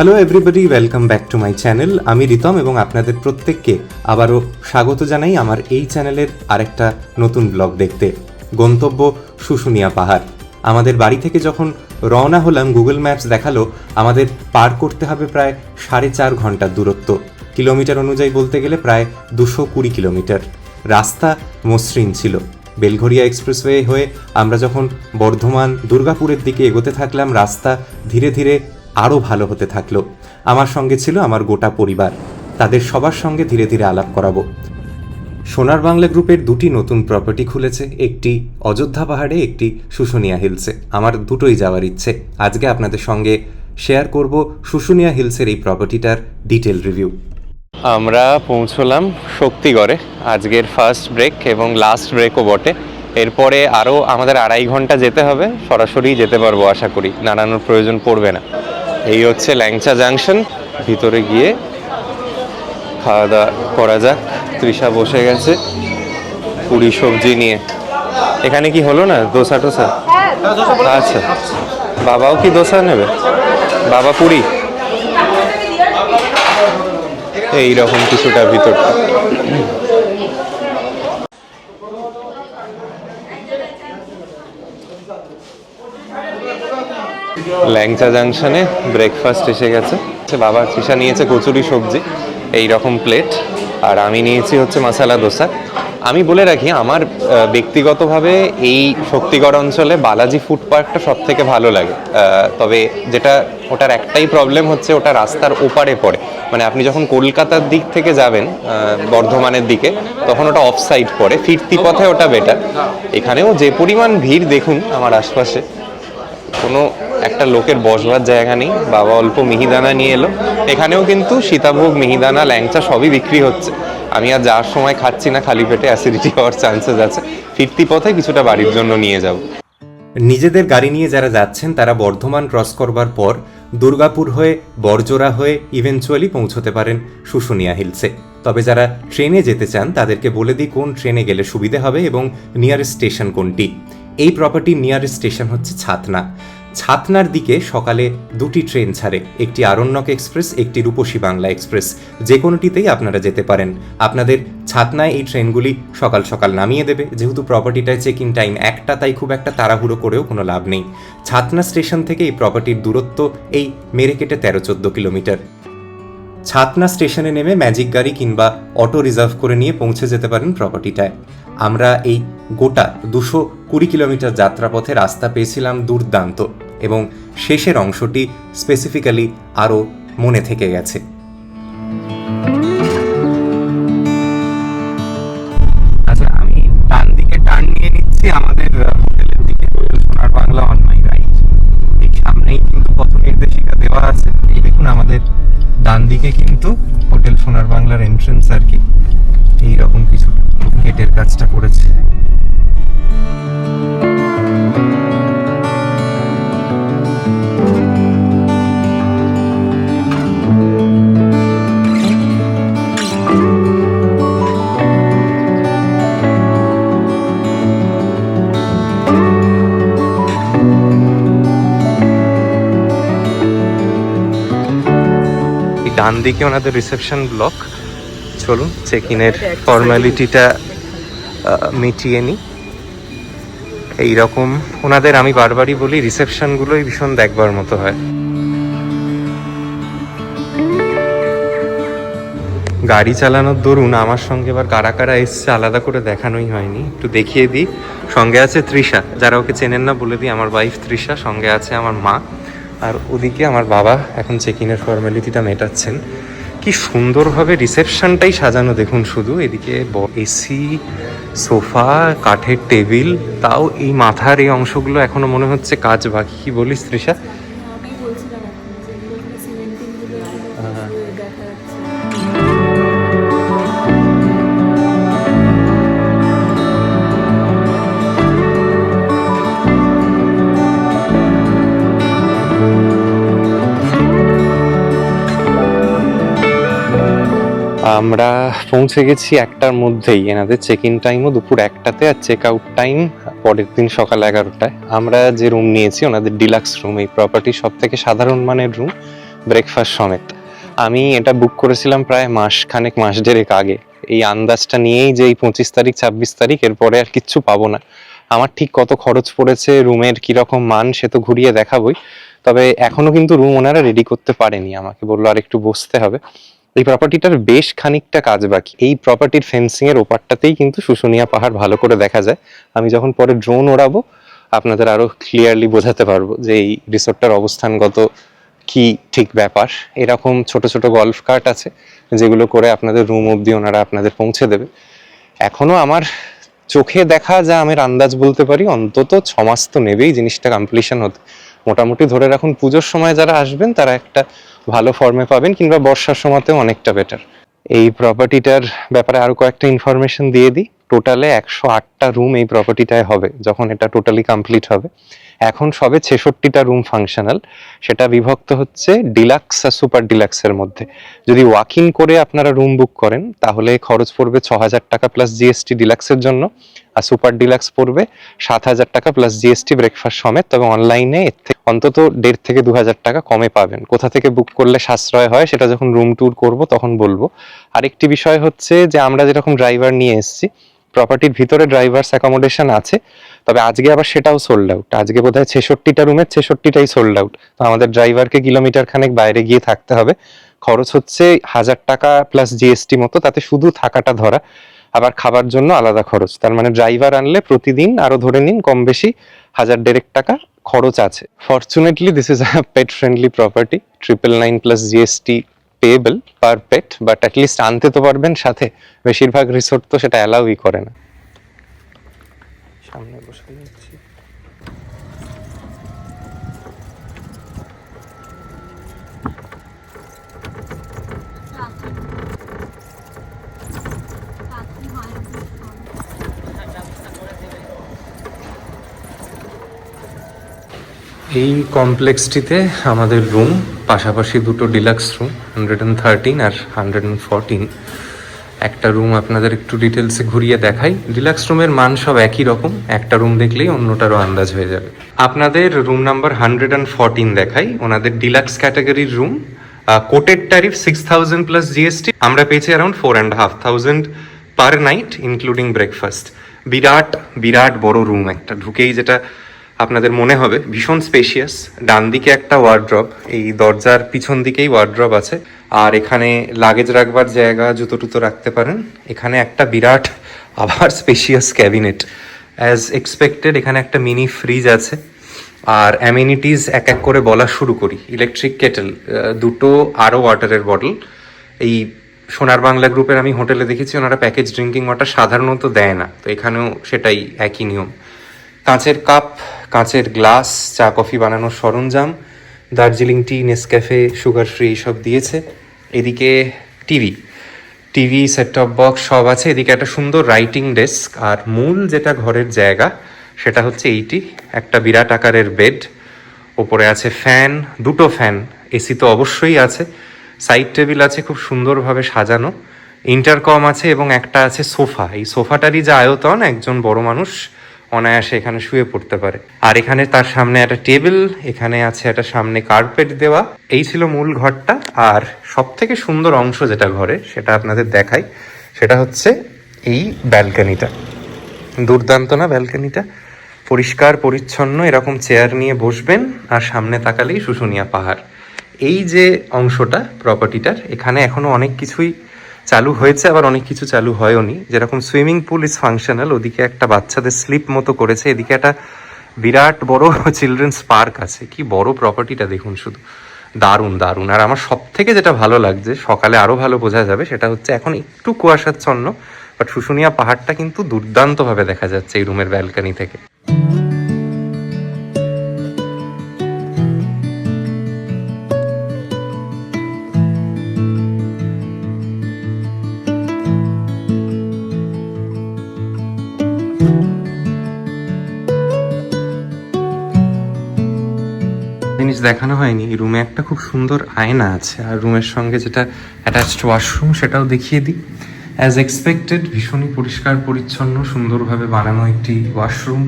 Hello everybody, welcome back to my channel. আমি রিতম এবং আপনাদের প্রত্যেককে আবারও স্বাগত জানাই আমার এই চ্যানেলের আরেকটা নতুন ব্লগ দেখতে। গন্তব্য শুশুনিয়া পাহাড়। আমাদের বাড়ি থেকে যখন রওনা হলাম, গুগল ম্যাপস দেখালো আমাদের পার করতে হবে প্রায় 4.5 ঘন্টার দূরত্ব। কিলোমিটার অনুযায়ী বলতে গেলে প্রায় 220 কিলোমিটার। রাস্তা মসৃণ ছিল। বেলঘরিয়া এক্সপ্রেসওয়ে হয়ে আমরা যখন বর্ধমান দুর্গাপুরের দিকে এগোতে থাকলাম, রাস্তা ধীরে ধীরে আরও ভালো হতে থাকলো। আমার সঙ্গে ছিল আমার গোটা পরিবার। তাদের সবার সঙ্গে ধীরে ধীরে আলাপ করাবো। সোনার বাংলা গ্রুপের দুটি নতুন প্রপার্টি খুলেছে, একটি অযোধ্যা পাহাড়ে, একটি শুশুনিয়া হিলসে। আমার দুটোই যাওয়ার ইচ্ছে। আজকে আপনাদের সঙ্গে শেয়ার করব শুশুনিয়া হিলসের এই প্রপার্টিটার ডিটেল রিভিউ। আমরা পৌঁছলাম শক্তিগড়ে, আজকের ফার্স্ট ব্রেক এবং লাস্ট ব্রেকও বটে। এরপরে আরও আমাদের 2.5 ঘন্টা যেতে হবে। সরাসরি যেতে পারবো আশা করি, নাড়ানোর প্রয়োজন পড়বে না। এই হচ্ছে ল্যাংচা জাংশন। ভিতরে গিয়ে খাওয়া দাওয়া করা যাক। তৃষা বসে গেছে পুরি সবজি নিয়ে। এখানে কি হলো না দোসা টোসা? আচ্ছা, বাবাও কি দোসা নেবে? বাবা পুরি, এইরকম কিছুটা ভিতরটা। ল্যাংচা জাংশনে ব্রেকফাস্ট এসে গেছে। বাবা তৃষা নিয়েছে কচুরি সবজি, এই রকম প্লেট, আর আমি নিয়েছি হচ্ছে মশলা দোসা। আমি বলে রাখি, আমার ব্যক্তিগতভাবে এই শক্তিগড় অঞ্চলে বালাজি ফুড পার্কটা সব থেকে ভালো লাগে। তবে যেটা ওটার একটাই প্রবলেম হচ্ছে, ওটা রাস্তার ওপারে পড়ে। মানে আপনি যখন কলকাতার দিক থেকে যাবেন বর্ধমানের দিকে, তখন ওটা অফ সাইড পড়ে। ফিরতি পথে ওটা বেটার। এখানেও যে পরিমাণ ভিড় দেখুন আমার আশপাশে, কোনো একটা লোকের বসবার জায়গা নেই। বাবা অল্প মিহিদানা নিয়ে এলো। এখানেও কিন্তু সীতাভোগ, মিহিদানা, ল্যাংচা সবই বিক্রি হচ্ছে। আমি আর যাওয়ার সময় খাচ্ছি না, খালি পেটে অ্যাসিডিটি হওয়ার চান্সেস আছে। ফিরতি পথে কিছুটা বাড়ির জন্য নিয়ে যাব। নিজেদের গাড়ি নিয়ে যারা যাচ্ছেন তারা বর্ধমান ক্রস করবার পর দুর্গাপুর হয়ে, বড়জোড়া হয়ে ইভেনচুয়ালি পৌঁছতে পারেন শুশুনিয়া হিলসে। তবে যারা ট্রেনে যেতে চান তাদেরকে বলে দিই কোন ট্রেনে গেলে সুবিধে হবে এবং নিয়ারেস্ট স্টেশন কোনটি। এই প্রপার্টির নিয়ারেস্ট স্টেশন হচ্ছে ছাতনা। ছাতনার দিকে সকালে দুটি ট্রেন ছাড়ে, একটি আরণ্যক এক্সপ্রেস, একটি রূপসী বাংলা এক্সপ্রেস। যে কোনোটিতেই আপনারা যেতে পারেন। আপনাদের ছাতনায় এই ট্রেনগুলি সকাল সকাল নামিয়ে দেবে। যেহেতু প্রপার্টিটায় চেক ইন টাইম 1টা, তাই খুব একটা তাড়াহুড়ো করেও কোনো লাভ নেই। ছাতনা স্টেশন থেকে এই প্রপার্টির দূরত্ব এই মেরে কেটে 13-14 কিলোমিটার। ছাতনা স্টেশনে নেমে ম্যাজিক গাড়ি কিংবা অটো রিজার্ভ করে নিয়ে পৌঁছে যেতে পারেন প্রপার্টিটায়। আমরা এই গোটা 220 কিলোমিটার যাত্রাপথে রাস্তা পেয়েছিলাম দুর্দান্ত, এবং শেষের অংশটি স্পেসিফিক্যালি আরও মনে থেকে গেছে। আচ্ছা, আমি ডান দিকে টার্ন নিয়ে নিচ্ছি আমাদের হোটেলের দিকে, সোনার বাংলা অন মাই রাইট। এই সামনেই কিন্তু পথ নির্দেশিকা দেওয়া আছে। এই দেখুন, আমাদের ডান দিকে কিন্তু হোটেল সোনার বাংলার এন্ট্রেন্স আর কি। এইরকম কিছু গেটের কাজটা করেছে। ডান দিকে ওনাদের রিসেপশন ব্লক। চলুন চেক ইনের ফর্মালিটিটা মিটিয়ে নিই। এইরকম ওনাদের, আমি বারবারই বলি, রিসেপশনগুলোই ভীষণ দেখবার মতো হয়। গাড়ি চালানোর দরুন আমার সঙ্গে এবার কারা কারা এসছে আলাদা করে দেখানোই হয়নি। একটু দেখিয়ে দিই। সঙ্গে আছে তৃষা, যারা ওকে চেনেন না বলে দিই, আমার ওয়াইফ তৃষা। সঙ্গে আছে আমার মা, আর ওদিকে আমার বাবা এখন চেক ইনের ফর্মালিটিটা মেটাচ্ছেন। কি সুন্দরভাবে রিসেপশনটাই সাজানো দেখুন শুধু। এদিকে এসি, সোফা, কাঠের টেবিল, তাও এই মাথার এই অংশগুলো এখনো মনে হচ্ছে কাজ বাকি। কি বলিস তৃষা? আমরা পৌঁছে গেছি 1টার মধ্যেই। এনাদের চেক ইন টাইমও দুপুর 1টাতে, আর চেক আউট টাইম পরের দিন সকাল 11টায়। আমরা যে রুম নিয়েছি ওনাদের ডিলাক্স রুম, এই প্রপার্টি সব থেকে সাধারণ মানের রুম। ব্রেকফাস্ট সমেত। আমি এটা বুক করেছিলাম প্রায় মাস দেড়েক আগে, এই আন্দাজটা নিয়েই যে এই 25 তারিখ 26 তারিখ এরপরে আর কিচ্ছু পাবো না। আমার ঠিক কত খরচ পড়েছে, রুমের কিরকম মান সে তো ঘুরিয়ে দেখাবোই, তবে এখনো কিন্তু রুম ওনারা রেডি করতে পারেনি, আমাকে বললো আর একটু বসতে হবে। এই প্রপার্টিটার বেশ খানিকটা কাজ বাকি। এই প্রপার্টির ফেন্সিং এর ওপারটাতেই কিন্তু শুশুনিয়া পাহাড় ভালো করে দেখা যায়। আমি যখন পরে ড্রোন ওড়াবো আপনাদের আরো ক্লিয়ারলি বোঝাতে পারবো যে এই রিসোর্টটার অবস্থানগত কি ঠিক ব্যাপার। এরকম ছোট ছোট গলফ কার্ট আছে যেগুলো করে আপনাদের রুম অবধি ওনারা আপনাদের পৌঁছে দেবে। এখনো আমার চোখে দেখা যা আমি আন্দাজ বলতে পারি অন্তত 6 মাস তো নেবেই জিনিসটা কমপ্লিশন হতে। মোটামুটি ধরে রাখুন পুজোর সময় যারা আসবেন তারা একটা ভালো ফর্মে পাবেন, কিংবা বর্ষার সময়তেও অনেকটা বেটার। এই প্রপার্টিটার ব্যাপারে আরো কয়েকটা ইনফরমেশন দিয়ে দিই। টোটালে 108টা রুম এই প্রপার্টিটায় হবে যখন এটা টোটালি কমপ্লিট হবে। এখন সবে 66টা রুম ফাংশনাল, সেটা বিভক্ত হচ্ছে ডিলাক্স আর সুপার ডিলাক্সের মধ্যে। যদি ওয়াক ইন করে আপনারা রুম বুক করেন তাহলে খরচ পড়বে 6,000 টাকা প্লাস জিএসটি ডিলাক্সের জন্য, আর সুপার ডিলাক্স পড়বে 7,000 টাকা প্লাস জিএসটি ব্রেকফাস্ট সমেত। তবে অনলাইনে এর থেকে অন্তত 1,500 থেকে 2,000 টাকা কমে পাবেন। কোথা থেকে বুক করলে সাশ্রয় হয় সেটা যখন রুম ট্যুর করব তখন বলবো। আরেকটি বিষয় হচ্ছে যে আমরা যেরকম ড্রাইভার নিয়ে এসেছি, প্রপার্টির ভিতরে ড্রাইভার্স অ্যাকোমোডেশন আছে, তবে আজকে আবার সেটাও সোল্ড আউট। আজকে বোধহয় 66টা রুমের 66টাই সোল্ড আউট। তো আমাদের ড্রাইভারকে কিলোমিটার খানেক বাইরে গিয়ে থাকতে হবে। খরচ হচ্ছে 1,000 টাকা প্লাস জিএসটি মতো, তাতে শুধু থাকাটা ধরা, আবার খাবার জন্য আলাদা খরচ। তার মানে ড্রাইভার আনলে প্রতিদিন আরো ধরে নিন কম বেশি 1,500 টাকা খরচ আছে। Fortunately this is a pet friendly property, 999 plus GST payable per pet, but at least আনতে তো পারবেন সাথে। বেশিরভাগ রিসোর্ট তো সেটা অ্যালাউই করে না। সামনে বসে যাচ্ছি। এই কমপ্লেক্সটিতে আমাদের রুম পাশাপাশি দুটো ডিলাক্স রুম 113 আর 114। একটা রুম আপনাদের একটু ডিটেলসে ঘুরিয়ে দেখাই। ডিলাক্স রুমের মান সব একই রকম, একটা রুম দেখলেই অন্যটারও আন্দাজ হয়ে যাবে। আপনাদের রুম নাম্বার 114 দেখাই, ওনাদের ডিলাক্স ক্যাটাগরির room. Quoted tariff 6,000 plus GST, আমরা পেয়েছি around 4,500 per night including breakfast. বিরাট বিরাট বড় রুম একটা, ঢুকেই যেটা আপনাদের মনে হবে ভীষণ স্পেশিয়াস। ডান দিকে একটা ওয়ার্ড্রব, এই দরজার পিছন দিকেই ওয়ার্ড্রব আছে, আর এখানে লাগেজ রাখবার জায়গা, জুতো টুতো রাখতে পারেন। এখানে একটা বিরাট আবার স্পেশিয়াস ক্যাবিনেট অ্যাজ এক্সপেক্টেড। এখানে একটা মিনি ফ্রিজ আছে, আর অ্যামিনিটিস এক এক করে বলা শুরু করি। ইলেকট্রিক কেটেল, দুটো আরও ওয়াটারের বটল। এই সোনার বাংলা গ্রুপের আমি হোটেলে দেখেছি ওনারা প্যাকেজ ড্রিঙ্কিং ওয়াটার সাধারণত দেয় না, তো এখানেও সেটাই একই নিয়ম। কাঁচের কাপ, কাঁচের গ্লাস, চা কফি বানানোর সরঞ্জাম, দার্জিলিং টি, নেসক্যাফে, সুগার ফ্রি এইসব দিয়েছে। এদিকে টিভি সেট টপ বক্স সব আছে। এদিকে একটা সুন্দর রাইটিং ডেস্ক, আর মূল যেটা ঘরের জায়গা সেটা হচ্ছে এইটি, একটা বিরাট আকারের বেড, ওপরে আছে ফ্যান, দুটো ফ্যান, এসি তো অবশ্যই আছে, সাইড টেবিল আছে খুব সুন্দরভাবে সাজানো, ইন্টারকম আছে, এবং একটা আছে সোফা। এই সোফাটারই যা আয়তন, একজন বড় মানুষ অনায়াসে এখানে শুয়ে পড়তে পারে। আর এখানে তার সামনে একটা টেবিল, এখানে আছে একটা সামনে কার্পেট দেওয়া। এই ছিল মূল ঘরটা। আর সব থেকে সুন্দর অংশ যেটা ঘরে, সেটা আপনাদের দেখাই, সেটা হচ্ছে এই ব্যালকনিটা। দুর্দান্ত না ব্যালকনিটা? পরিষ্কার পরিচ্ছন্ন, এরকম চেয়ার নিয়ে বসবেন আর সামনে তাকালেই শুশুনিয়া পাহাড়। এই যে অংশটা প্রপার্টিটার, এখানে এখনো অনেক কিছুই চালু হয়েছে, আবার অনেক কিছু চালু হয়ওনি। যেরকম সুইমিং পুল ইজ ফাংশনাল, ওদিকে একটা বাচ্চাদের স্লিপ মতো করেছে, এদিকে একটা বিরাট বড় চিলড্রেন্স পার্ক আছে। কি বড় প্রপার্টিটা দেখুন শুধু, দারুণ দারুণ। আর আমার সব থেকে যেটা ভালো লাগছে, সকালে আরও ভালো বোঝা যাবে, সেটা হচ্ছে এখন একটু কুয়াশাচ্ছন্ন, বাট শুশুনিয়া পাহাড়টা কিন্তু দুর্দান্তভাবে দেখা যাচ্ছে এই রুমের ব্যালকনি থেকে। জিনিস দেখানো হয়নি, রুমে একটা খুব সুন্দর আয়না আছে, আর রুমের সঙ্গে যেটা অ্যাটাচড ওয়াশরুম সেটাও দেখিয়ে দিই। অ্যাজ এক্সপেক্টেড ভীষণই পরিষ্কার পরিচ্ছন্ন, সুন্দরভাবে বানানো একটি ওয়াশরুম,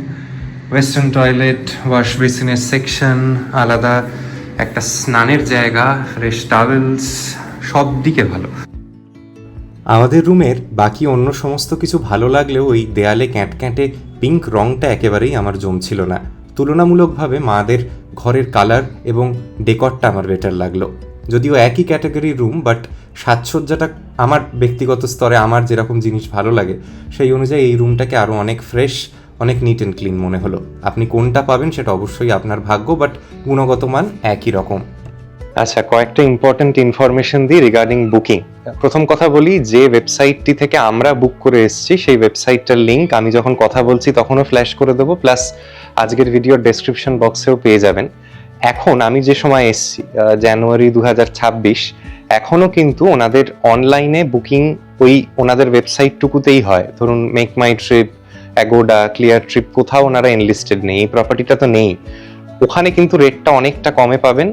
ওয়েস্টার্ন টয়লেট, ওয়াশ বেসিনের সেকশন, আলাদা একটা স্নানের জায়গা, ফ্রেশ টাওয়েলস, সব দিকে ভালো। আমাদের রুমের বাকি অন্য সমস্ত কিছু ভালো লাগলেও ওই দেয়ালে ক্যাঁটক্যাঁটে পিঙ্ক রঙটা একেবারেই আমার জমছিল না। তুলনামূলকভাবে মাদের ঘরের কালার এবং ডেকরটা আমার বেটার লাগলো। যদিও একই ক্যাটাগরির রুম, বাট সাজসজ্জাটা আমার ব্যক্তিগত স্তরে আমার যেরকম জিনিস ভালো লাগে সেই অনুযায়ী এই রুমটাকে আরও অনেক ফ্রেশ, অনেক নিট অ্যান্ড ক্লিন মনে হলো। আপনি কোনটা পাবেন সেটা অবশ্যই আপনার ভাগ্য, বাট গুণগত মান একই রকম। আচ্ছা, কয়েকটা ইম্পর্টেন্ট ইনফরমেশন দিই রিগার্ডিং বুকিং। প্রথম কথা বলি, যে ওয়েবসাইটটি থেকে আমরা বুক করে এসেছি সেই ওয়েবসাইটটার লিঙ্ক আমি যখন কথা বলছি তখনও ফ্ল্যাশ করে দেবো, প্লাস আজকের ভিডিওর ডেসক্রিপশন বক্সেও পেয়ে যাবেন। এখন আমি যে সময় এসেছি জানুয়ারি 2026, এখনও কিন্তু ওনাদের অনলাইনে বুকিং ওই ওনাদের ওয়েবসাইটটুকুতেই হয়। ধরুন মেক মাই ট্রিপ, অ্যাগোডা, ক্লিয়ার ট্রিপ, কোথাও ওনারা এনলিস্টেড নেই, এই প্রপার্টিটা তো নেই। ওখানে কিন্তু রেটটা অনেকটা কমে পাবেন।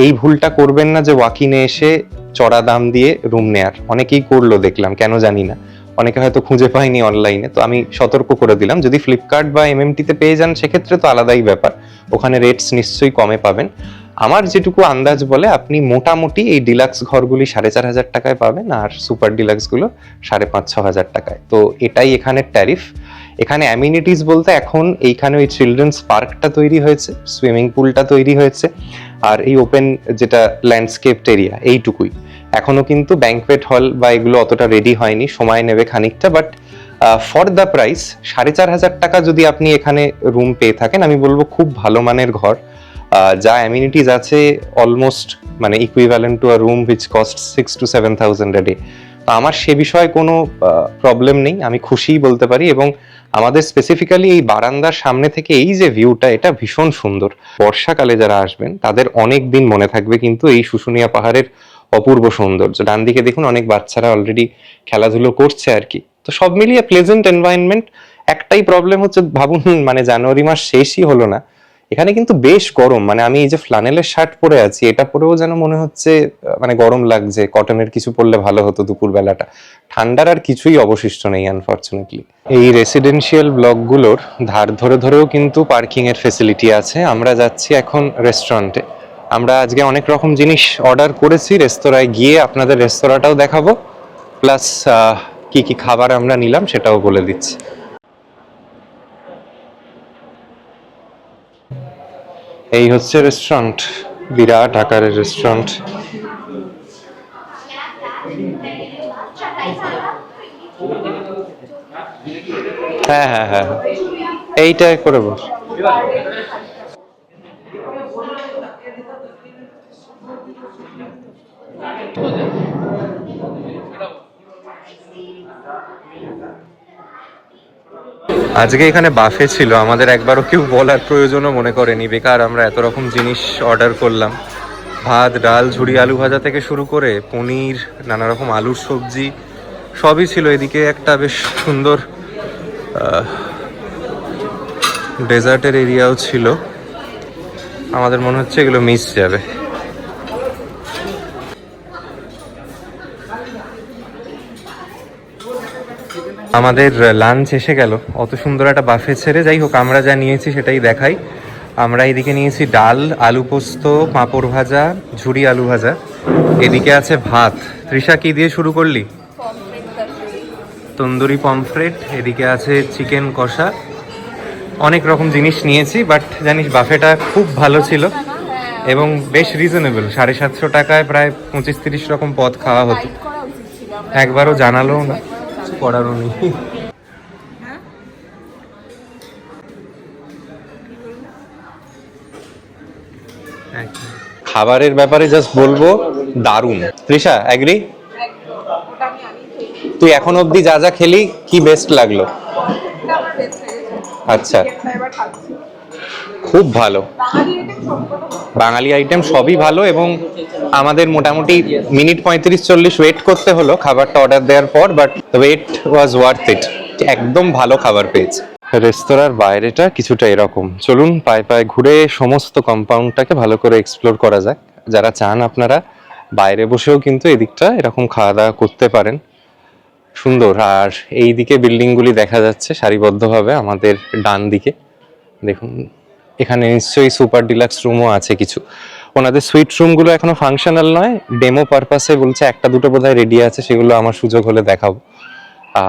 এই ভুলটা করবেন না যে ওয়াকিনে এসে চড়া দাম দিয়ে রুম নেয়ার। অনেকেই করলো দেখলাম, কেন জানি না, অনেকে হয়তো খুঁজে পায়নি অনলাইনে। তো আমি সতর্ক করে দিলাম, যদি ফ্লিপকার্ট বা এমএমটিতে পেয়ে যান সেক্ষেত্রে তো আলাদাই ব্যাপার, ওখানে রেটস নিশ্চয়ই কমে পাবেন। আমার যেটুকু আন্দাজ বলে আপনি মোটামুটি এই ডিলাক্স ঘরগুলি 4,500 টাকায় পাবেন, আর সুপার ডিলাক্সগুলো 5,500-6,000 টাকায়। তো এটাই এখানের ট্যারিফ। এখানে অ্যামিনিটিস বলতে এখন এইখানে ওই চিলড্রেন্স পার্কটা তৈরি হয়েছে, সুইমিং পুলটা তৈরি হয়েছে, আর এই ওপেন যেটা ল্যান্ডস্কেপড এরিয়া, এইটুকুই। এখনো কিন্তু ব্যাংকোয়েট হল বা এগুলো অতটা রেডি হয়নি, সময় নেবে খানিকটা। বাট ফর দ্য প্রাইস 4,500 টাকা যদি আপনি এখানে রুম পেয়ে থাকেন, আমি বলবো খুব ভালো মানের ঘর। যা অ্যামিনিটিস আছে অলমোস্ট মানে equivalent to a room which cost 6,000 to 7,000 a day। তো আমার সে বিষয়ে কোনো প্রবলেম নেই, আমি খুশিই বলতে পারি। এবং আমাদের স্পেসিফিক্যালি এই বারান্দার সামনে থেকে এই যে ভিউটা, এটা ভীষণ সুন্দর। বর্ষাকালে যারা আসবেন তাদের অনেক দিন মনে থাকবে কিন্তু এই শুশুনিয়া পাহাড়ের অপূর্ব সৌন্দর্য। ডান দিকে দেখুন অনেক বাচ্চারা অলরেডি খেলাধুলো করছে আর কি। তো সব মিলিয়ে প্লেজেন্ট এনভায়রনমেন্ট। একটাই প্রবলেম হচ্ছে, ভাবুন মানে জানুয়ারি মাস শেষই হলো না, এখানে কিন্তু বেশ গরম। মানে আমি এই যে ফ্লানেলের শার্ট পরে আছি, এটা পরেও যেন মনে হচ্ছে মানে গরম লাগছে। কটনের কিছু পরলে ভালো হতো দুপুর বেলাটা। ঠান্ডার আর কিছুই অবশিষ্ট নেই আনফরচুনেটলি। এই রেসিডেন্সিয়াল ব্লকগুলোর ধার ধরে ধরেও কিন্তু পার্কিং এর ফেসিলিটি আছে। আমরা যাচ্ছি এখন রেস্টুরেন্টে। আমরা আজকে অনেক রকম জিনিস অর্ডার করেছি, রেস্তোরাঁয় গিয়ে আপনাদের রেস্তোরাঁটাও দেখাবো, প্লাস কি কি খাবার আমরা নিলাম সেটাও বলে দিচ্ছি। এই হচ্ছে রেস্টুরেন্ট, বিরাট আকারের রেস্টুরেন্ট। হ্যাঁ হ্যাঁ হ্যাঁ, এইটাই করে বস। আজকে এখানে বাফে ছিল, আমাদের একবারও কেউ বলার প্রয়োজনও মনে করেনি। বেকার আমরা এত রকম জিনিস অর্ডার করলাম, ভাত, ডাল, ঝুড়ি আলু ভাজা থেকে শুরু করে পনির, নানা রকম আলুর সবজি সবই ছিল। এদিকে একটা বেশ সুন্দর ডেজার্টের এরিয়াও ছিল। আমাদের মনে হচ্ছে এগুলো মিস যাবে। আমাদের লাঞ্চ এসে গেল অত সুন্দর একটা বাফে ছেড়ে। যাই হোক, আমরা যা নিয়েছি সেটাই দেখাই। আমরা এদিকে নিয়েছি ডাল, আলু পোস্ত, পাঁপড় ভাজা, ঝুড়ি আলু ভাজা। এদিকে আছে ভাত। তৃষা, কি দিয়ে শুরু করলি? তন্দুরি পমফ্রেট। এদিকে আছে চিকেন কষা। অনেক রকম জিনিস নিয়েছি, বাট জানিস বাফেটা খুব ভালো ছিল এবং বেশ রিজনেবল। 750 টাকায় প্রায় 25-30 রকম পদ খাওয়া হতো। একবারও জানালো না, করারও নেই। খাবারের ব্যাপারে জাস্ট বলবো দারুণ। তৃষা, অ্যাগ্রি? তুই এখন অবধি যা যা খেলি, কি বেস্ট লাগলো? আচ্ছা, খুব ভালো। বাঙালি আইটেম সবই ভালো। এবং আমাদের মোটামুটি মিনিট 35-40 ওয়েট করতে হলো খাবারটা অর্ডার দেওয়ার পর, but wait was worth it. একদম ভালো খাবার পেয়েছি। রেস্তোরাঁর বাইরেটা কিছুটা এরকম। চলুন পায়ে পায়ে ঘুরে সমস্ত কম্পাউন্ডটাকে ভালো করে এক্সপ্লোর করা যাক। যারা চান আপনারা বাইরে বসেও কিন্তু এদিকটা এরকম খাওয়া দাওয়া করতে পারেন। সুন্দর। আর এই দিকে বিল্ডিংগুলি দেখা যাচ্ছে সারিবদ্ধভাবে আমাদের ডান দিকে। দেখুন এখানে নিশ্চয়ই সুপার ডিলাক্স রুমও আছে কিছু। ওনাদের সুইট রুমগুলো এখনো ফাংশনাল নয়, ডেমো পারপাসে বলছে, একটা দুটো বোধহয় রেডি আছে, সেগুলো আমার সুযোগ হলে দেখাবো।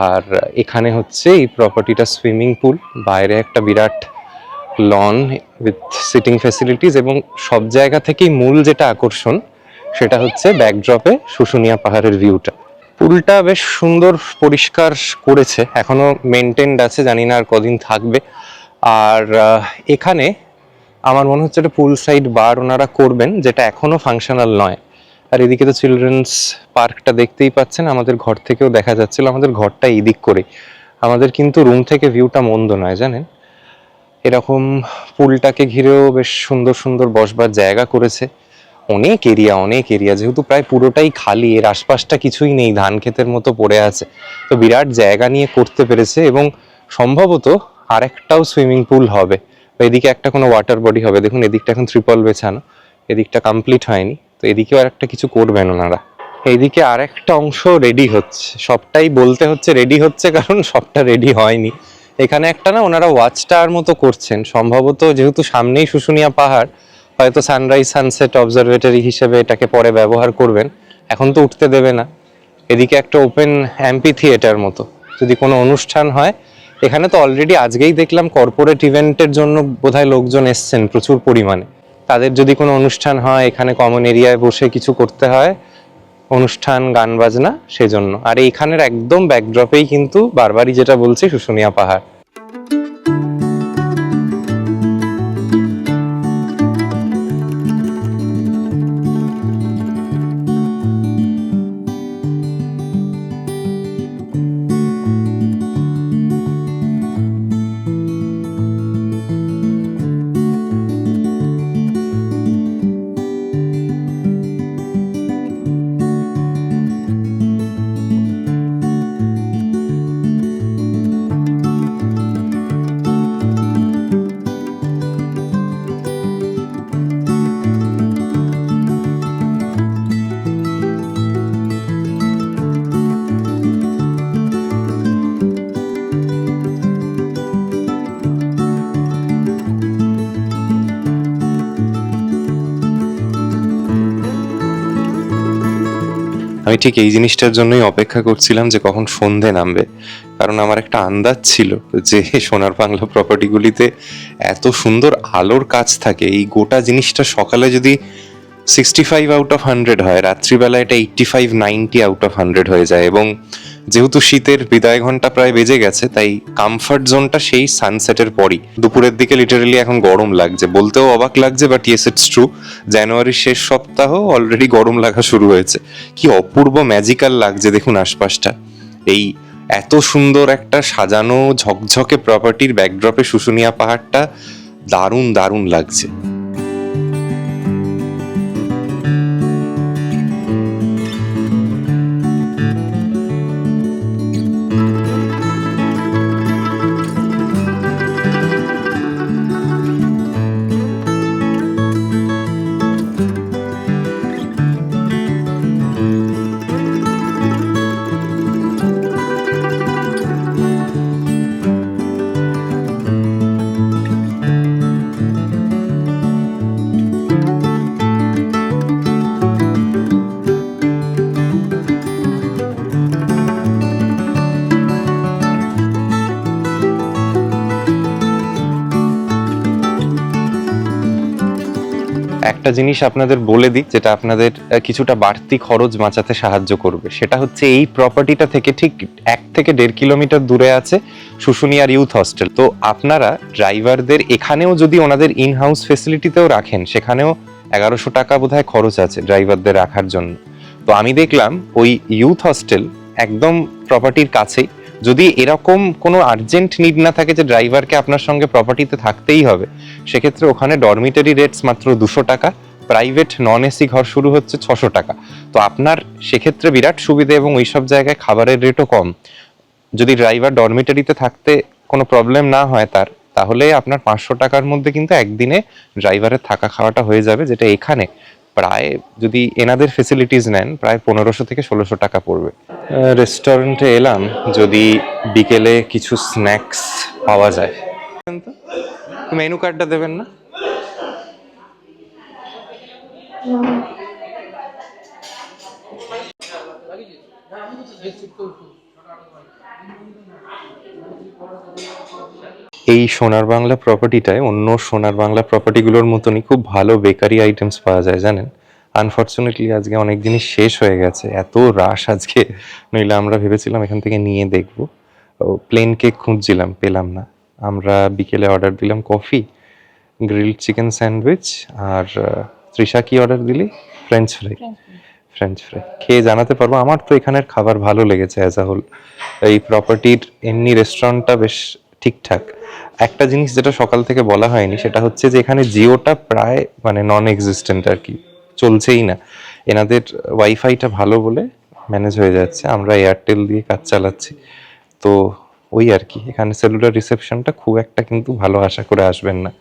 আর এখানে হচ্ছে এই প্রপার্টিটা সুইমিং পুল, বাইরে একটা বিরাট লন উইথ সিটিং ফ্যাসিলিটিস, এবং সব জায়গা থেকেই মূল যেটা আকর্ষণ সেটা হচ্ছে ব্যাকড্রপে শুশুনিয়া পাহাড়ের ভিউটা। পুলটা বেশ সুন্দর পরিষ্কার করেছে, এখনো মেনটেন্ড আছে, জানি না আর কদিন থাকবে। আর এখানে আমার মনে হচ্ছে একটা পুল সাইড বার ওনারা করবেন, যেটা এখনো ফাংশনাল নয়। আর এদিকে তো চিলড্রেন্স পার্কটা দেখতেই পাচ্ছেন, আমাদের ঘর থেকেও দেখা যাচ্ছিল, আমাদের ঘরটা এই দিক করে। আমাদের কিন্তু রুম থেকে ভিউটা মন্দ নয় জানেন। এরকম পুলটাকে ঘিরেও বেশ সুন্দর সুন্দর বসবার জায়গা করেছে, অনেক এরিয়া, যেহেতু প্রায় পুরোটাই খালি, এর আশপাশটা কিছুই নেই, ধান ক্ষেতের মতো পড়ে আছে, তো বিরাট জায়গা নিয়ে করতে পেরেছে। এবং সম্ভবত আর একটাও সুইমিং পুল হবে, এদিকে একটা কোনো ওয়াটার বডি হবে। দেখুন এদিকটা এখন ত্রিপল বেছানো, এদিকটা কমপ্লিট হয়নি, তো এদিকেও আর একটা কিছু করবেন ওনারা। এইদিকে আর একটা অংশ রেডি হচ্ছে, সবটাই বলতে হচ্ছে রেডি হচ্ছে, কারণ সবটা রেডি হয়নি। এখানে একটা না ওনারা ওয়াচ টাওয়ার মতো করছেন, সম্ভবত যেহেতু সামনেই শুশুনিয়া পাহাড়, হয়তো সানরাইজ সানসেট অবজারভেটরি হিসেবে এটাকে পরে ব্যবহার করবেন, এখন তো উঠতে দেবে না। এদিকে একটা ওপেন অ্যাম্পি থিয়েটার মতো, যদি কোনো অনুষ্ঠান হয়। এখানে তো অলরেডি আজকেই দেখলাম কর্পোরেট ইভেন্টের জন্য বোধহয় লোকজন এসছেন প্রচুর পরিমাণে। তাদের যদি কোনো অনুষ্ঠান হয়, এখানে কমন এরিয়ায় বসে কিছু করতে হয়, অনুষ্ঠান, গান বাজনা, সেজন্য। আর এইখানের একদম ব্যাকড্রপেই কিন্তু বারবারই যেটা বলছি, শুশুনিয়া পাহাড়। আমি ঠিক এই জিনিসটার জন্যই অপেক্ষা করছিলাম যে কখন সন্ধে নামবে, কারণ আমার একটা আন্দাজ ছিল যে সোনার বাংলা প্রপার্টিগুলিতে এত সুন্দর আলোর কাজ থাকে, এই গোটা জিনিসটা সকালে যদি 65 out of 100 হয়, রাত্রিবেলা এটা 85-90 out of 100 হয়ে যায়। এবং যেহেতু শীতের বিদায় ঘন্টা প্রায় বেজে গেছে, তাই কমফর্ট জোনটা সেই সানসেটের পরই। দুপুরের দিকে লিটারালি এখন গরম লাগছে, বলতেও অবাক লাগছে, বাট ইয়েস ইটস ট্রু। জানুয়ারির শেষ সপ্তাহ অলরেডি গরম লাগা শুরু হয়েছে। কি অপূর্ব ম্যাজিক্যাল লাগছে দেখুন আশপাশটা। এই এত সুন্দর একটা সাজানো ঝকঝকে প্রপার্টির ব্যাকড্রপে শুশুনিয়া পাহাড়টা দারুণ দারুণ লাগছে। একটা জিনিস আপনাদের বলে দিই, যেটা আপনাদের কিছুটা বাড়তি খরচ বাঁচাতে সাহায্য করবে, সেটা হচ্ছে এই প্রপার্টিটা থেকে ঠিক 1 থেকে 1.5 কিলোমিটার দূরে আছে শুশুনিয়ার ইউথ হস্টেল। তো আপনারা ড্রাইভারদের এখানেও যদি ওনাদের ইন হাউস ফেসিলিটিতেও রাখেন, সেখানেও 1100 টাকা বোধহয় খরচ আছে ড্রাইভারদের রাখার জন্য। তো আমি দেখলাম ওই ইউথ হস্টেল একদম প্রপার্টির কাছেই। যদি এরকম কোনো আর্জেন্ট নিড না থাকে যে ড্রাইভারকে আপনার সঙ্গে প্রপার্টিতে থাকতেই হবে, সেক্ষেত্রে ওখানে ডরমিটারি রেটস মাত্র 200 টাকা, প্রাইভেট নন এসি ঘর শুরু হচ্ছে 600 টাকা। তো আপনার সেক্ষেত্রে বিরাট সুবিধা, এবং ওইসব জায়গায় খাবারের রেটও কম। যদি ড্রাইভার ডরমিটারিতে থাকতে কোনো প্রবলেম না হয় তাহলে আপনার 500 টাকার মধ্যে কিন্তু একদিনে ড্রাইভারের থাকা খাওয়াটা হয়ে যাবে, যেটা এখানে প্রায়, যদি এনাদের ফেসিলিটিস নেন, প্রায় 1500 থেকে 1600 টাকা পড়বে। রেস্টুরেন্টে এলাম, যদি বিকেলে কিছু স্ন্যাক্স পাওয়া যায়। মেনু কার্ডটা দেবেন না? এই সোনার বাংলা প্রপার্টিটায় অন্য সোনার বাংলা প্রপার্টিগুলোর মতনই খুব ভালো বেকারি আইটেমস পাওয়া যায় জানেন। আনফর্চুনেটলি আজকে অনেক জিনিস শেষ হয়ে গেছে, এত রাশ আজকে, নইলে আমরা ভেবেছিলাম এখান থেকে নিয়ে দেখবো। প্লেন কেক খুঁজছিলাম, পেলাম না। আমরা বিকেলে অর্ডার দিলাম কফি, গ্রিলড চিকেন স্যান্ডউইচ, আর তৃষা কি অর্ডার দিলি? French fry. ফ্রেঞ্চ ফ্রাই খেয়ে জানাতে পারবো। আমার তো এখানের খাবার ভালো লেগেছে অ্যাজ আ হোল। এই প্রপার্টির এমনি রেস্টুরেন্টটা বেশ ঠিকঠাক। একটা জিনিস যেটা সকাল থেকে বলা হয়নি সেটা হচ্ছে যে এখানে জিওটা প্রায় মানে নন এক্সিস্টেন্ট আর কি, চলছেই না। এনাদের ওয়াইফাইটা ভালো বলে ম্যানেজ হয়ে যাচ্ছে, আমরা এয়ারটেল দিয়ে কাজ চালাচ্ছি। তো ওই আর কি, এখানে সেলুলার রিসেপশনটা খুব একটা কিন্তু ভালো আশা করে আসবেন না।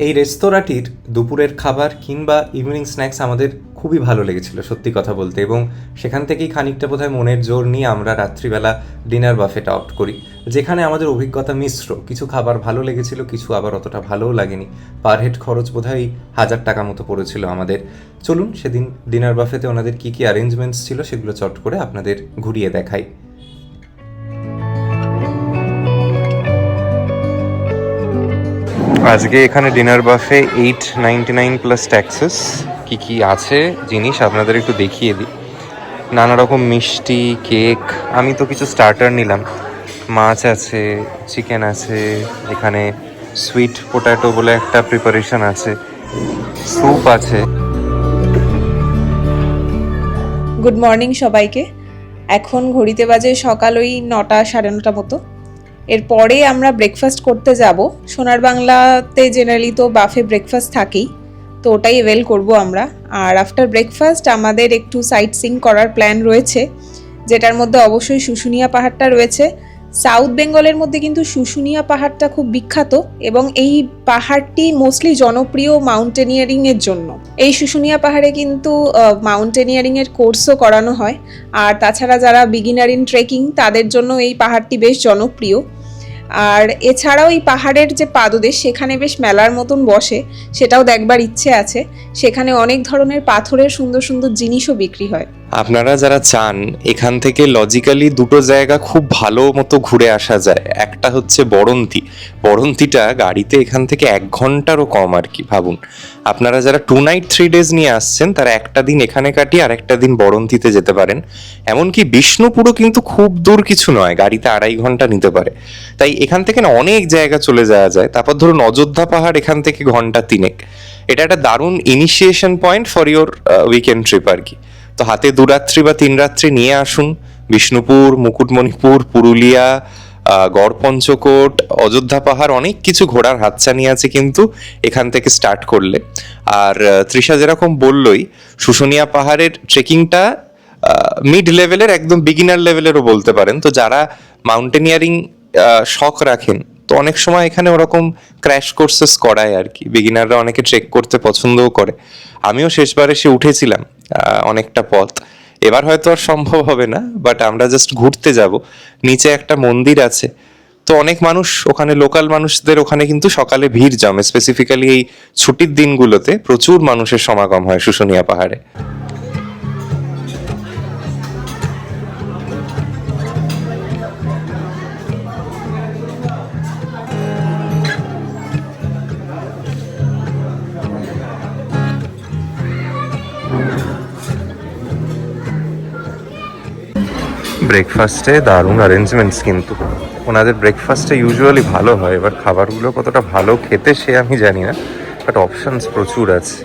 এই রেস্তোরাঁটির দুপুরের খাবার কিংবা ইভিনিং স্ন্যাক্স আমাদের খুবই ভালো লেগেছিল সত্যি কথা বলতে, এবং সেখান থেকেই খানিকটা বোধহয় মনের জোর নিয়ে আমরা রাত্রিবেলা ডিনার বাফেটা অপ্ট করি, যেখানে আমাদের অভিজ্ঞতা মিশ্র। কিছু খাবার ভালো লেগেছিল, কিছু আবার অতটা ভালোও লাগেনি। পার হেড খরচ বোধহয় 1000 টাকা মতো পড়েছিল আমাদের। চলুন সেদিন ডিনার বাফেতে ওনাদের কী কী অ্যারেঞ্জমেন্টস ছিল সেগুলো চট করে আপনাদের ঘুরিয়ে দেখাই। আজকে এখানে ডিনার বাফে 899 প্লাস ট্যাক্সেস। কি কি আছে জিনিস আপনাদের একটু দেখিয়ে দিই। নানা রকম মিষ্টি, কেক। আমি তো কিছু স্টার্টার নিলাম। মাছ আছে, চিকেন আছে, এখানে সুইট পোট্যাটো বলে একটা প্রিপারেশন আছে, স্যুপ আছে। গুড মর্নিং সবাইকে। এখন ঘড়িতে বাজে সকাল ওই 9টা সাড়ে 9টা মতো। এরপরে আমরা ব্রেকফাস্ট করতে যাব। সোনার বাংলাতে জেনারেলি তো বাফে ব্রেকফাস্ট থাকেই, তো ওটাই এভেল করব আমরা। আর আফটার ব্রেকফাস্ট আমাদের একটু সাইট সিইং করার প্ল্যান রয়েছে, যেটার মধ্যে অবশ্যই শুশুনিয়া পাহাড়টা রয়েছে। সাউথ বেঙ্গলের মধ্যে কিন্তু শুশুনিয়া পাহাড়টা খুব বিখ্যাত, এবং এই পাহাড়টি মোস্টলি জনপ্রিয় মাউন্টেনিয়ারিংয়ের জন্য। এই শুশুনিয়া পাহাড়ে কিন্তু মাউন্টেনিয়ারিংয়ের কোর্সও করানো হয়। আর তাছাড়া যারা বিগিনার ইন ট্রেকিং তাদের জন্য এই পাহাড়টি বেশ জনপ্রিয়। আর এছাড়াও এই পাহাড়ের যে পাদদেশ সেখানে বেশ মেলার মতন বসে, সেটাও দেখবার ইচ্ছে আছে। সেখানে অনেক ধরনের পাথরের সুন্দর সুন্দর জিনিসও বিক্রি হয়। আপনারা যারা চান এখান থেকে লজিক্যালি দুটো জায়গা খুব ভালো মতো ঘুরে আসা যায়। একটা হচ্ছে বড়ন্তি। বড়ন্তিটা গাড়িতে এখান থেকে 1 ঘন্টারও কম আর কি। ভাবুন, আপনারা যারা 2 নাইট 3 ডেজ নিয়ে আসছেন তারা একটা দিন এখানে কাটিয়ে আর একটা দিন বড়ন্তিতে যেতে পারেন। এমনকি বিষ্ণুপুরও কিন্তু খুব দূর কিছু নয়, গাড়িতে 2.5 ঘন্টা নিতে পারে। তাই এখান থেকে না অনেক জায়গা চলে যাওয়া যায়। তারপর ধরুন অযোধ্যা পাহাড় এখান থেকে ঘন্টা 3। এটা একটা দারুণ initiation point for your weekend trip আর কি। তো হাতে 2 রাত্রি বা 3 রাত্রি নিয়ে আসুন। বিষ্ণুপুর, মুকুটমণিপুর, পুরুলিয়া, গড়পঞ্চকোট, অযোধ্যা পাহাড়, অনেক কিছু ঘোরার হাতছানি আছে কিন্তু এখান থেকে স্টার্ট করলে। আর তৃষা যেরকম বললই, শুশুনিয়া পাহাড়ের ট্রেকিংটা মিড লেভেলের, একদম বিগিনার লেভেলেরও বলতে পারেন। তো যারা মাউন্টেনিয়ারিং শখ রাখেন, তো অনেক সময় এখানে ওরকম ক্র্যাশ কোর্সেস করায় আর কি। বিগিনাররা অনেকে ট্রেক করতে পছন্দও করে। আমিও শেষবার এসে উঠেছিলাম অনেকটা পথ। এবার হয়তো আর সম্ভব হবে না, বাট আমরা জাস্ট ঘুরতে যাব। নিচে একটা মন্দির আছে, তো অনেক মানুষ ওখানে, লোকাল মানুষদের ওখানে কিন্তু সকালে ভিড় জমে। স্পেসিফিক্যালি এই ছুটির দিনগুলোতে প্রচুর মানুষের সমাগম হয় শুশুনিয়া পাহাড়ে। ব্রেকফাস্টে দারুণ অ্যারেঞ্জমেন্টস কিন্তু। ওনাদের ব্রেকফাস্টে ইউজুয়ালি ভালো হয়, এবার খাবারগুলো কতটা ভালো খেতে সে আমি জানি না, বাট অপশনস প্রচুর আছে।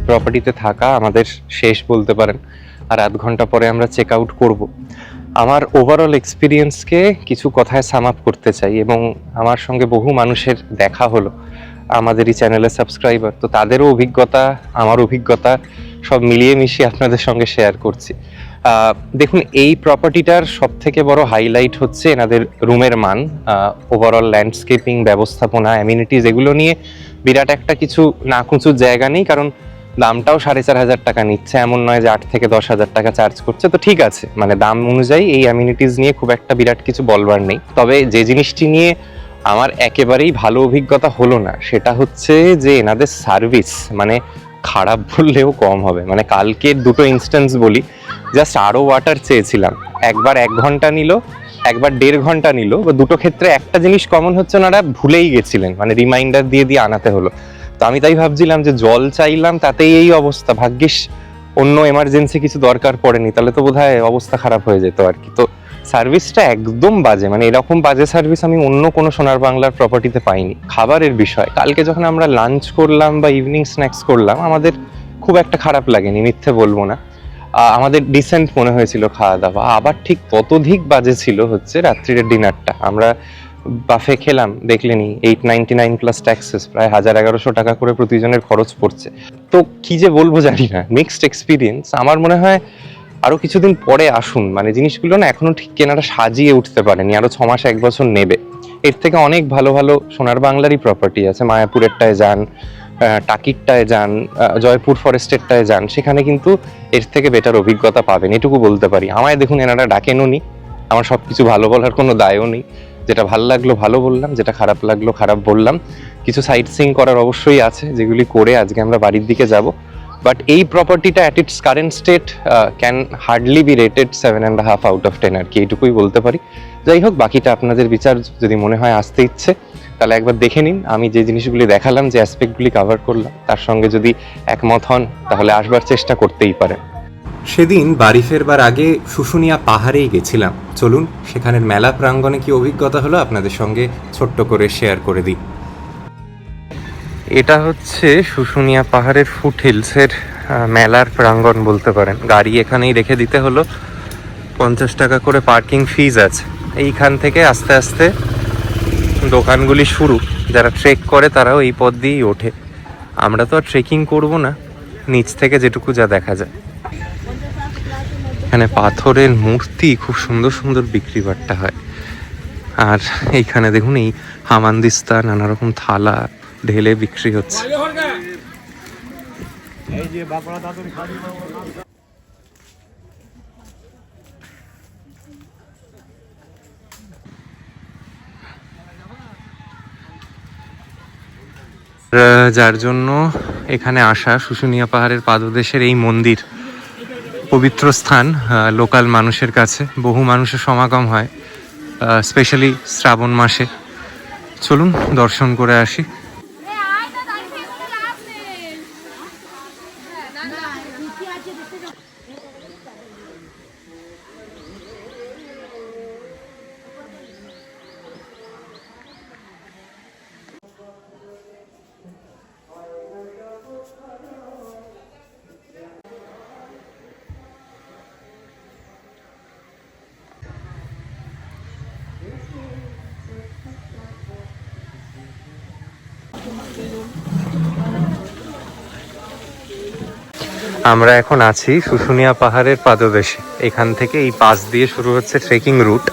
প্রপার্টিতে থাকা আমাদের শেষ বলতে পারেন, আর 1/2 ঘন্টা পরে আমরা চেক আউট করব। আমার ওভারঅল এক্সপিরিয়েন্সকে কিছু কথায় সাম আপ করতে চাই, এবং আমার সঙ্গে বহু মানুষের দেখা হলো। আমাদেরই চ্যানেলের সাবস্ক্রাইবার, তো তাদেরও অভিজ্ঞতা, আমার অভিজ্ঞতা সব মিলিয়ে মিশিয়ে আপনাদের সঙ্গে শেয়ার করছি। দেখুন, এই প্রপার্টিটার সব থেকে বড় হাইলাইট হচ্ছে এনাদের রুমের মান, ওভারঅল ল্যান্ডস্কেপিং, ব্যবস্থাপনা, অ্যামিনিটিজ, এগুলো নিয়ে বিরাট একটা কিছু নাকুচুর জায়গা নেই। কারণ দামটাও 4,500 টাকা নিচ্ছে, এমন নয় যে 8 থেকে 10,000 টাকা চার্জ করছে। তো ঠিক আছে, মানে দাম অনুযায়ী এই অ্যামিনিটিজ নিয়ে খুব একটা বিরাট কিছু বলবার নেই। তবে যে জিনিসটি নিয়ে আমার একেবারেই ভালো অভিজ্ঞতা হলো না সেটা হচ্ছে যে এনাদের সার্ভিস, মানে খারাপ বললেও কম হবে। মানে কালকের দুটো ইনস্ট্যান্স বলি, জাস্ট আরও ওয়াটার চেয়েছিলাম, একবার 1 ঘন্টা নিল, একবার 1.5 ঘন্টা নিল। দুটো ক্ষেত্রে একটা জিনিস কমন হচ্ছে, ওনারা ভুলেই গেছিলেন, মানে রিমাইন্ডার দিয়ে দিয়ে আনাতে হলো। তো আমি তাই ভাবছিলাম যে জল চাইলাম তাতেই এই অবস্থা, ভাগ্যিস অন্য এমার্জেন্সি কিছু দরকার পড়েনি, তাহলে তো বোধহয় অবস্থা খারাপ হয়ে যেত আর কি। তো সার্ভিসটা একদম বাজে, মানে এরকম বাজে সার্ভিস আমি অন্য কোনো সোনার বাংলার প্রপার্টিতে পাইনি। খাবারের বিষয়, কালকে যখন আমরা লাঞ্চ করলাম বা ইভিনিং স্ন্যাক্স করলাম, আমাদের খুব একটা খারাপ লাগেনি, মিথ্যে বলবো না। আমাদের ডিসেন্ট মনে হয়েছিল খাওয়া দাওয়া। আবার ঠিক ততোধিক বাজে ছিল হচ্ছে রাত্রির ডিনারটা। আমরা বাফে খেলাম, দেখলেনি 899 প্লাস ট্যাক্সেস, প্রায় 1,000-1,100 টাকা করে প্রতিজনের খরচ পড়ছে। তো কি যে বলবো জানি না, মিক্সড এক্সপিরিয়েন্স। আমার মনে হয় আরো কিছুদিন পরে আসুন, মানে জিনিসগুলো না এখনো ঠিক কেনারা সাজিয়ে উঠতে পারেনি, আরো 6 মাস 1 বছর নেবে। এর থেকে অনেক ভালো ভালো সোনার বাংলারই প্রপার্টি আছে, মায়াপুরেরটায় যান, টাকিরটায় যান, জয়পুর ফরেস্টেরটায় যান, সেখানে কিন্তু এর থেকে বেটার অভিজ্ঞতা পাবেন, এটুকু বলতে পারি। আমায় দেখুন, এনারা ডাকেনও নি, আমার সবকিছু ভালো বলার কোনো দায়ও নেই। যেটা ভালো লাগলো ভালো বললাম, যেটা খারাপ লাগলো খারাপ বললাম। কিছু সাইট সিইং করার অবশ্যই আছে, যেগুলি করে আজকে আমরা বাড়ির দিকে যাব। বাট এই প্রপার্টিটা at its current state can hardly be rated 7.5 out of 10 আর কি, এইটুকুই বলতে পারি। যাই হোক, বাকিটা আপনাদের বিচার। যদি মনে হয় আসতে ইচ্ছে, তাহলে একবার দেখে নিন। আমি যে জিনিসগুলি দেখালাম, যে অ্যাসপেক্টগুলি কভার করলাম, তার সঙ্গে যদি একমত হন তাহলে আসবার চেষ্টা করতেই পারেন। সেদিন বাড়ি ফেরবার আগে শুশুনিয়া পাহাড়েই গেছিলাম। চলুন সেখানের মেলা প্রাঙ্গণে কি অভিজ্ঞতা হলো আপনাদের সঙ্গে ছোট্ট করে শেয়ার করে দিই। এটা হচ্ছে শুশুনিয়া পাহাড়ের ফুট হিলসের মেলার প্রাঙ্গণ বলতে পারেন। গাড়ি এখানেই রেখে দিতে হলো, 50 টাকা করে পার্কিং ফিজ আছে। এইখান থেকে আস্তে আস্তে দোকানগুলি শুরু। যারা ট্রেক করে তারাও এই পথ দিয়েই ওঠে। আমরা তো আর ট্রেকিং করব না, নিচ থেকে যেটুকু যা দেখা যায়। এখানে পাথরের মূর্তি খুব সুন্দর সুন্দর বিক্রি বাট্টা হয়। আর এইখানে দেখুন, এই হামানদিস্তা, নানা রকম থালা ঢেলে বিক্রি হচ্ছে। যার জন্য এখানে আসা, শুশুনিয়া পাহাড়ের পাদদেশের এই মন্দির, পবিত্র স্থান লোকাল মানুষের কাছে। বহু মানুষের সমাগম হয়, স্পেশালি শ্রাবণ মাসে। চলুন দর্শন করে আসি। আমরা এখন আছি শুশুনিয়া পাহাড়ের পাদদেশে। এখান থেকে এই পাশ দিয়ে শুরু হচ্ছে ট্রেকিং রুট।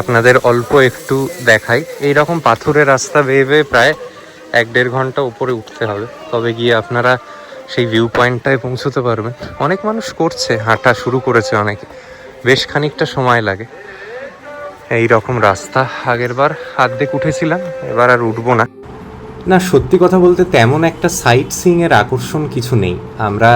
আপনাদের অল্প একটু দেখাই। এই রকম পাথরের রাস্তা বেয়ে বেয়ে প্রায় 1-1.5 ঘন্টা উপরে উঠতে হবে, তবে গিয়ে আপনারা সেই ভিউ পয়েন্টটায় পৌঁছতে পারবেন। অনেক মানুষ করছে, হাঁটা শুরু করেছে অনেকে, বেশ খানিকটা সময় লাগে। এই রকম রাস্তা আগের বার অর্ধেক উঠেছিলাম, এবার আর উঠবো না। না, সত্যি কথা বলতে তেমন একটা সাইট সিইংয়ের আকর্ষণ কিছু নেই। আমরা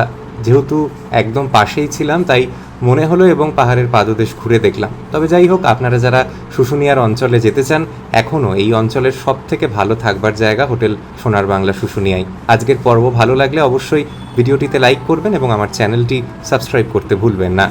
যেহেতু একদম পাশেই ছিলাম, তাই মনে হলো এবং পাহাড়ের পাদদেশ ঘুরে দেখলাম। তবে যাই হোক, আপনারা যারা শুশুনিয়ার অঞ্চলে যেতে চান, এখনও এই অঞ্চলের সব থেকে ভালো থাকবার জায়গা হোটেল সোনার বাংলা শুশুনিয়াই। আজকের পর্ব ভালো লাগলে অবশ্যই ভিডিওটিতে লাইক করবেন এবং আমার চ্যানেলটি সাবস্ক্রাইব করতে ভুলবেন না।